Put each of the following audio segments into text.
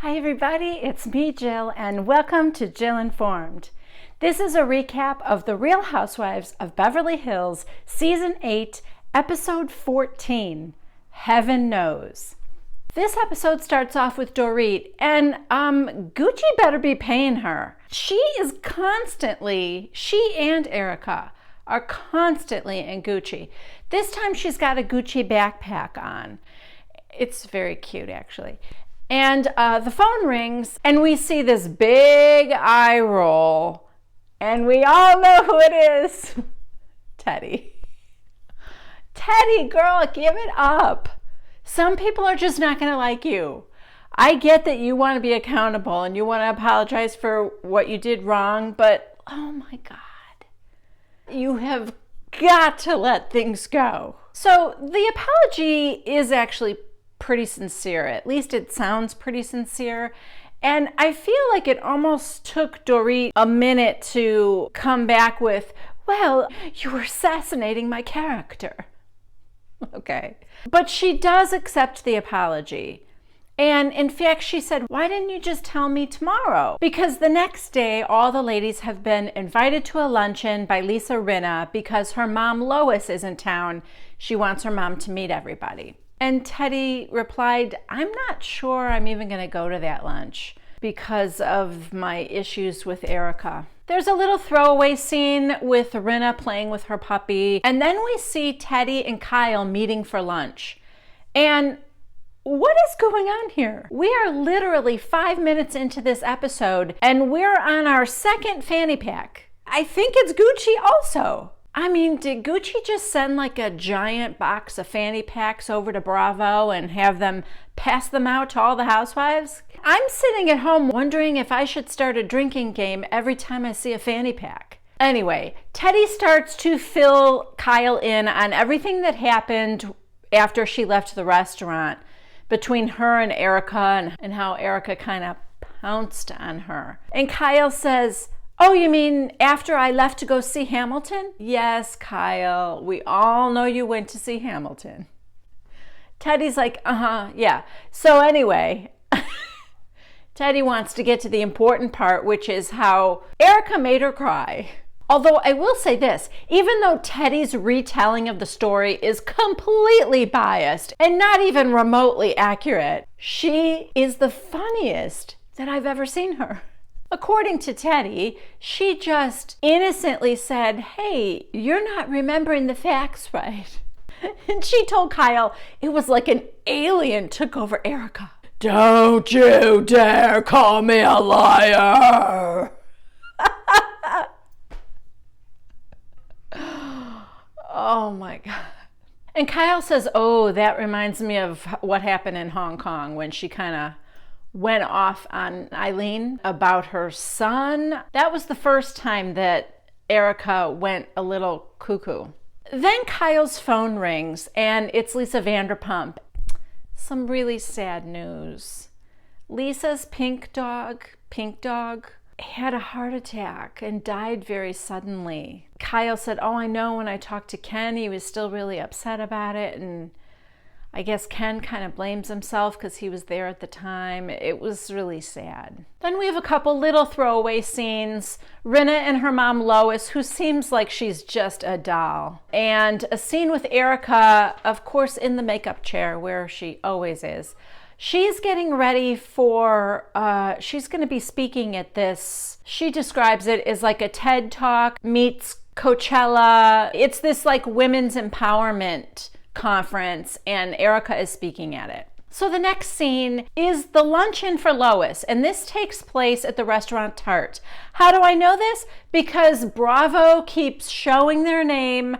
Hi everybody, it's me Jill and welcome to Jill Informed. This is a recap of The Real Housewives of Beverly Hills Season 8, Episode 14, Heaven Knows. This episode starts off with Dorit and Gucci better be paying her. She and Erica are constantly in Gucci. This time she's got a Gucci backpack on. It's very cute actually. And the phone rings and we see this big eye roll and we all know who it is. Teddi. Teddi, girl, give it up. Some people are just not gonna like you. I get that you want to be accountable and you want to apologize for what you did wrong, but oh my God, you have got to let things go. So the apology is actually pretty sincere. At least it sounds pretty sincere. And I feel like it almost took Dorit a minute to come back with, well, you were assassinating my character. Okay. But she does accept the apology. And in fact, she said, why didn't you just tell me tomorrow? Because the next day, all the ladies have been invited to a luncheon by Lisa Rinna because her mom Lois is in town. She wants her mom to meet everybody. And Teddi replied, I'm not sure I'm even going to go to that lunch because of my issues with Erica. There's a little throwaway scene with Rinna playing with her puppy. And then we see Teddi and Kyle meeting for lunch. And what is going on here? We are literally 5 minutes into this episode and we're on our second fanny pack. I think it's Gucci also. I mean, did Gucci just send like a giant box of fanny packs over to Bravo and have them pass them out to all the housewives? I'm sitting at home wondering if I should start a drinking game every time I see a fanny pack. Anyway, Teddi starts to fill Kyle in on everything that happened after she left the restaurant between her and Erica and how Erica kind of pounced on her. And Kyle says, oh, you mean after I left to go see Hamilton? Yes, Kyle, we all know you went to see Hamilton. Teddi's like, yeah. So anyway, Teddi wants to get to the important part, which is how Erica made her cry. Although I will say this, even though Teddi's retelling of the story is completely biased and not even remotely accurate, she is the funniest that I've ever seen her. According to Teddi, she just innocently said, hey, you're not remembering the facts right. And she told Kyle it was like an alien took over Erica. Don't you dare call me a liar. Oh my God. And Kyle says, oh, that reminds me of what happened in Hong Kong when she kind of went off on Eileen about her son. That was the first time that Erica went a little cuckoo. Then Kyle's phone rings and it's Lisa Vanderpump. Some really sad news. Lisa's pink dog, had a heart attack and died very suddenly. Kyle said, oh, I know, when I talked to Ken, he was still really upset about it. And I guess Ken kind of blames himself because he was there at the time. It was really sad. Then we have a couple little throwaway scenes. Rinna and her mom Lois, who seems like she's just a doll. And a scene with Erica, of course, in the makeup chair where she always is. She's getting ready for, she's going to be speaking at this. She describes it as like a TED Talk meets Coachella. It's this like women's empowerment conference and Erica is speaking at it. So the next scene is the luncheon for Lois, and this takes place at the restaurant Tarte. How do I know this? Because Bravo keeps showing their name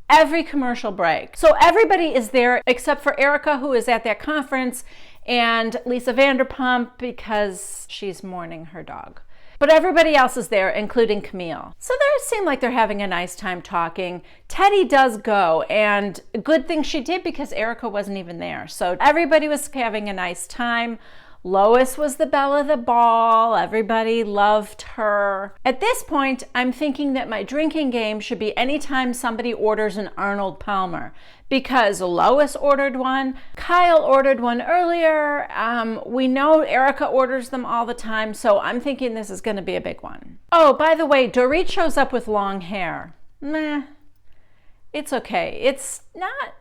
every commercial break. So everybody is there except for Erica, who is at that conference, and Lisa Vanderpump because she's mourning her dog. But everybody else is there, including Camille. So they seem like they're having a nice time talking. Teddi does go, and a good thing she did because Erica wasn't even there. So everybody was having a nice time. Lois was the belle of the ball. Everybody loved her. At this point, I'm thinking that my drinking game should be anytime somebody orders an Arnold Palmer, because Lois ordered one, Kyle ordered one earlier, we know Erica orders them all the time, so I'm thinking this is going to be a big one. Oh, by the way, Dorit shows up with long hair. Meh, it's okay. It's not,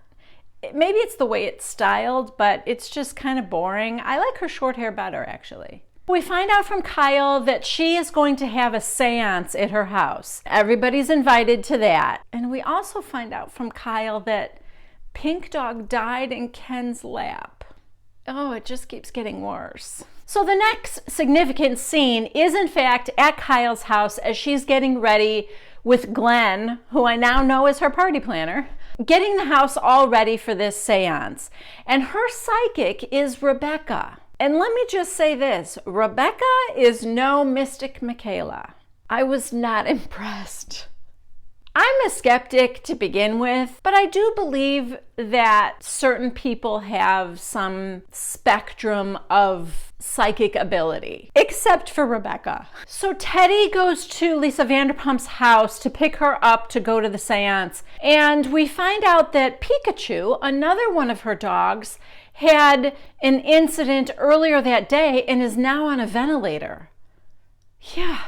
maybe it's the way it's styled, but it's just kind of boring. I like her short hair better, actually. We find out from Kyle that she is going to have a seance at her house. Everybody's invited to that. And we also find out from Kyle that Pink Dog died in Ken's lap. Oh, it just keeps getting worse. So the next significant scene is in fact at Kyle's house as she's getting ready with Glenn, who I now know is her party planner, getting the house all ready for this seance. And her psychic is Rebecca. And let me just say this, Rebecca is no Mystic Michaela. I was not impressed. I'm a skeptic to begin with, but I do believe that certain people have some spectrum of psychic ability, except for Rebecca. So Teddy goes to Lisa Vanderpump's house to pick her up to go to the seance, and we find out that Pikachu, another one of her dogs, had an incident earlier that day and is now on a ventilator. Yeah.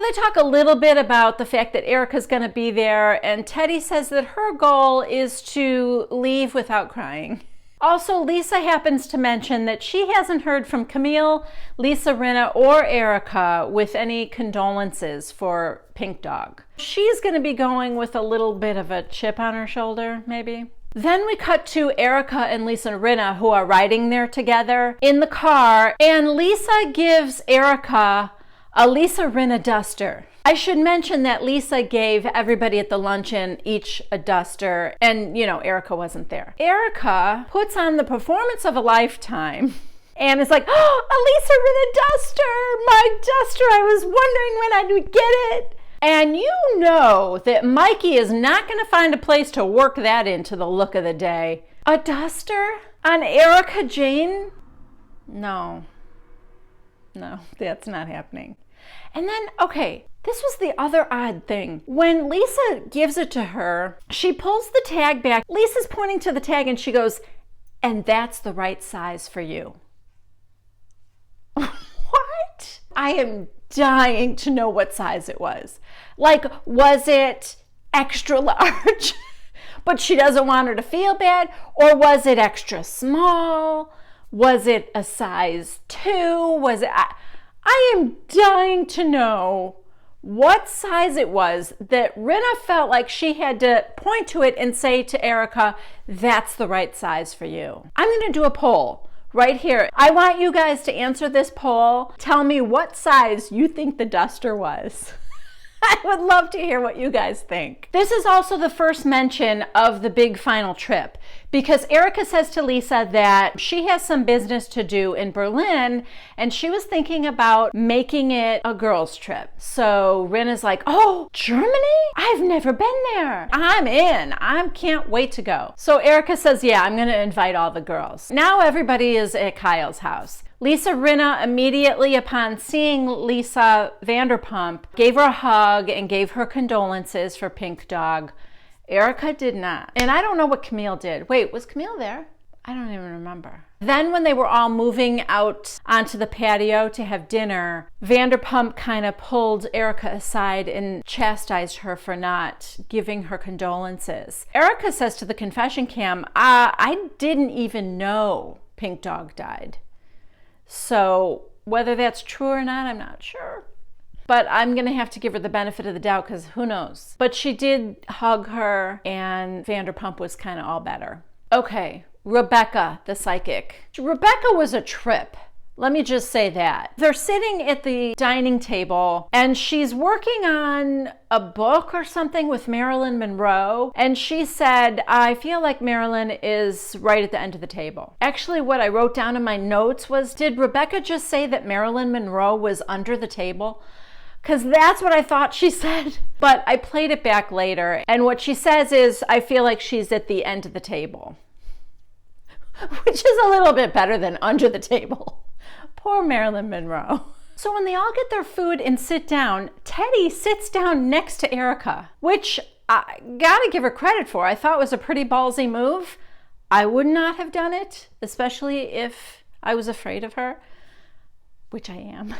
They talk a little bit about the fact that Erica's going to be there, and Teddy says that her goal is to leave without crying. Also, Lisa happens to mention that she hasn't heard from Camille, Lisa Rinna, or Erica with any condolences for Pink Dog. She's going to be going with a little bit of a chip on her shoulder, maybe. Then we cut to Erica and Lisa Rinna, who are riding there together in the car, and Lisa gives Erica a Lisa Rinna duster. I should mention that Lisa gave everybody at the luncheon each a duster, and Erica wasn't there. Erica puts on the performance of a lifetime and is like, oh, a Lisa Rinna duster, my duster, I was wondering when I would get it. And you know that Mikey is not going to find a place to work that into the look of the day. A duster on Erica Jane? No, that's not happening. And then, okay, this was the other odd thing. When Lisa gives it to her, she pulls the tag back. Lisa's pointing to the tag and she goes, and that's the right size for you. What? I am dying to know what size it was. Like, was it extra large, but she doesn't want her to feel bad? Or was it extra small? Was it a size 2? Was it... I am dying to know what size it was that Rinna felt like she had to point to it and say to Erica, that's the right size for you. I'm going to do a poll right here. I want you guys to answer this poll. Tell me what size you think the duster was. I would love to hear what you guys think. This is also the first mention of the big final trip, because Erica says to Lisa that she has some business to do in Berlin and she was thinking about making it a girls' trip. So Rinna's like, oh, Germany? I've never been there. I'm in. I can't wait to go. So Erica says, yeah, I'm going to invite all the girls. Now everybody is at Kyle's house. Lisa Rinna, immediately upon seeing Lisa Vanderpump, gave her a hug and gave her condolences for Pink Dog. Erica did not. And I don't know what Camille did. Wait, was Camille there? I don't even remember. Then when they were all moving out onto the patio to have dinner, Vanderpump kind of pulled Erica aside and chastised her for not giving her condolences. Erica says to the confession cam, I didn't even know Pink Dog died. So whether that's true or not, I'm not sure. But I'm going to have to give her the benefit of the doubt because who knows. But she did hug her and Vanderpump was kind of all better. Okay, Rebecca, the psychic. Rebecca was a trip. Let me just say that. They're sitting at the dining table and she's working on a book or something with Marilyn Monroe. And she said, I feel like Marilyn is right at the end of the table. Actually, what I wrote down in my notes was, did Rebecca just say that Marilyn Monroe was under the table? Because that's what I thought she said. But I played it back later. And what she says is, I feel like she's at the end of the table. Which is a little bit better than under the table. Poor Marilyn Monroe. So when they all get their food and sit down, Teddy sits down next to Erica, which I gotta give her credit for. I thought was a pretty ballsy move. I would not have done it, especially if I was afraid of her, which I am a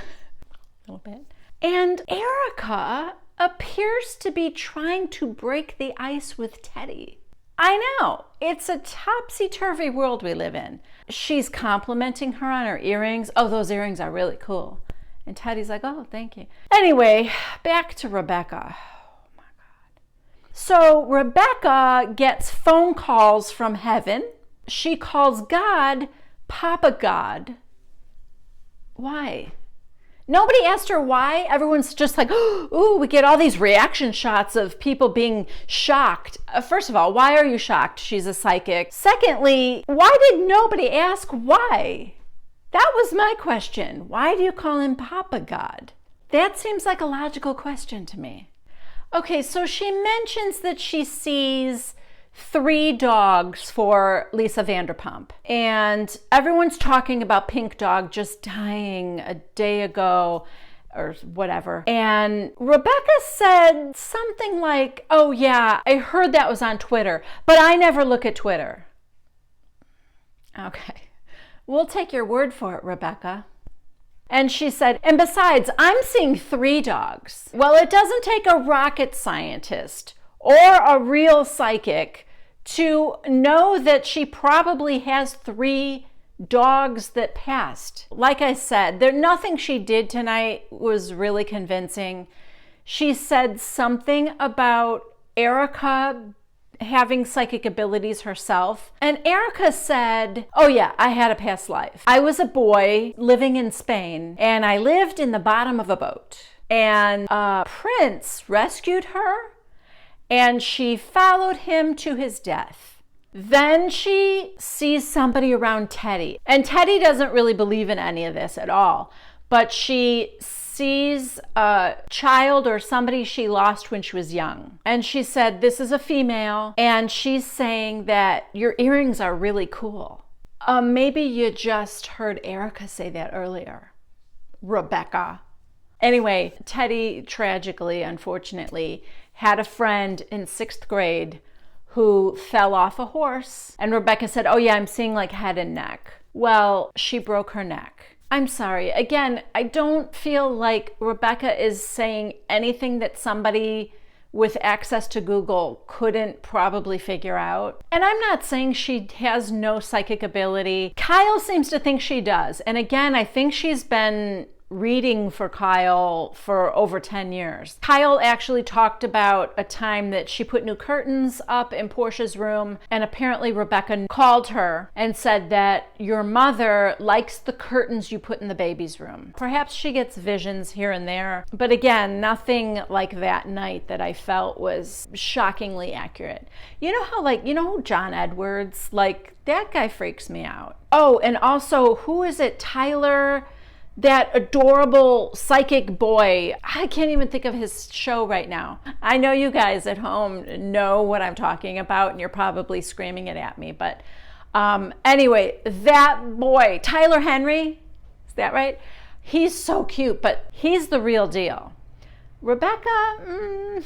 little bit. And Erica appears to be trying to break the ice with Teddy. I know, it's a topsy-turvy world we live in. She's complimenting her on her earrings. Oh, those earrings are really cool. And Teddy's like, oh, thank you. Anyway, back to Rebecca. Oh my God. So Rebecca gets phone calls from heaven. She calls God Papa God. Why? Nobody asked her why. Everyone's just like, ooh, we get all these reaction shots of people being shocked. First of all, why are you shocked? She's a psychic. Secondly, why did nobody ask why? That was my question. Why do you call him Papa God? That seems like a logical question to me. Okay, so she mentions that she sees 3 dogs for Lisa Vanderpump. And everyone's talking about Pink Dog just dying a day ago or whatever. And Rebecca said something like, oh yeah, I heard that was on Twitter, but I never look at Twitter. Okay, we'll take your word for it, Rebecca. And she said, and besides, I'm seeing 3 dogs. Well, it doesn't take a rocket scientist or a real psychic to know that she probably has 3 dogs that passed. Like I said, nothing she did tonight was really convincing. She said something about Erica having psychic abilities herself. And Erica said, oh yeah, I had a past life. I was a boy living in Spain and I lived in the bottom of a boat. And a prince rescued her and she followed him to his death. Then she sees somebody around Teddy. And Teddy doesn't really believe in any of this at all. But she sees a child or somebody she lost when she was young. And she said, this is a female. And she's saying that your earrings are really cool. Maybe you just heard Erica say that earlier, Rebecca. Anyway, Teddy tragically, unfortunately, had a friend in 6th grade who fell off a horse. And Rebecca said, oh yeah, I'm seeing like head and neck. Well, she broke her neck. I'm sorry. Again, I don't feel like Rebecca is saying anything that somebody with access to Google couldn't probably figure out. And I'm not saying she has no psychic ability. Kyle seems to think she does. And again, I think she's been reading for Kyle for over 10 years. Kyle actually talked about a time that she put new curtains up in Portia's room, and apparently Rebecca called her and said that your mother likes the curtains you put in the baby's room. Perhaps she gets visions here and there, but again, nothing like that night that I felt was shockingly accurate. You know John Edwards? Like, that guy freaks me out. Oh, and also, who is it? Tyler, that adorable psychic boy. I can't even think of his show right now. I know you guys at home know what I'm talking about, and you're probably screaming it at me. But anyway, that boy, Tyler Henry, is that right? He's so cute, but he's the real deal. Rebecca,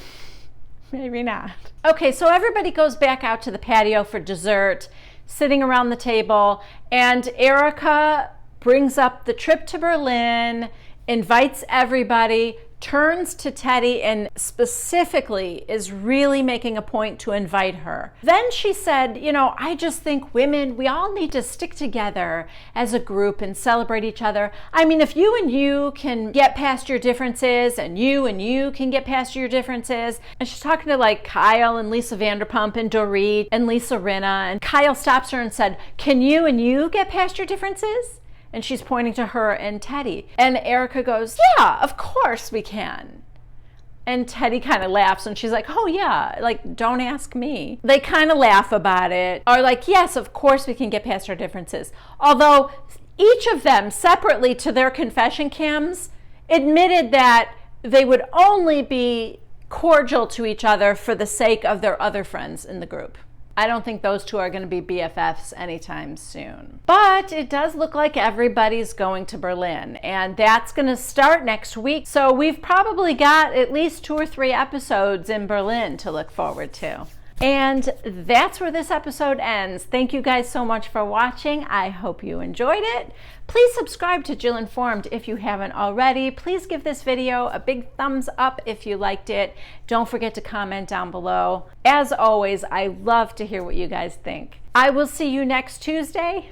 maybe not. Okay, so everybody goes back out to the patio for dessert, sitting around the table, and Erica brings up the trip to Berlin, invites everybody, turns to Teddy, and specifically is really making a point to invite her. Then she said, I just think women, we all need to stick together as a group and celebrate each other. I mean, if you and you can get past your differences and you can get past your differences. And she's talking to like Kyle and Lisa Vanderpump and Dorit and Lisa Rinna. And Kyle stops her and said, can you and you get past your differences? And she's pointing to her and Teddy. And Erica goes, yeah, of course we can. And Teddy kind of laughs and she's like, oh yeah, like, don't ask me. They kind of laugh about it, or like, yes, of course we can get past our differences. Although each of them separately to their confession cams admitted that they would only be cordial to each other for the sake of their other friends in the group. I don't think those two are going to be BFFs anytime soon. But it does look like everybody's going to Berlin, and that's going to start next week. So we've probably got at least 2 or 3 episodes in Berlin to look forward to. And that's where this episode ends. Thank you guys so much for watching. I hope you enjoyed it. Please subscribe to Jill Informed if you haven't already. Please give this video a big thumbs up if you liked it. Don't forget to comment down below. As always, I love to hear what you guys think. I will see you next Tuesday.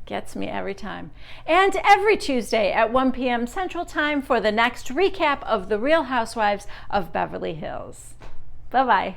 Gets me every time. And every Tuesday at 1 p.m. Central Time for the next recap of The Real Housewives of Beverly Hills. Bye-bye.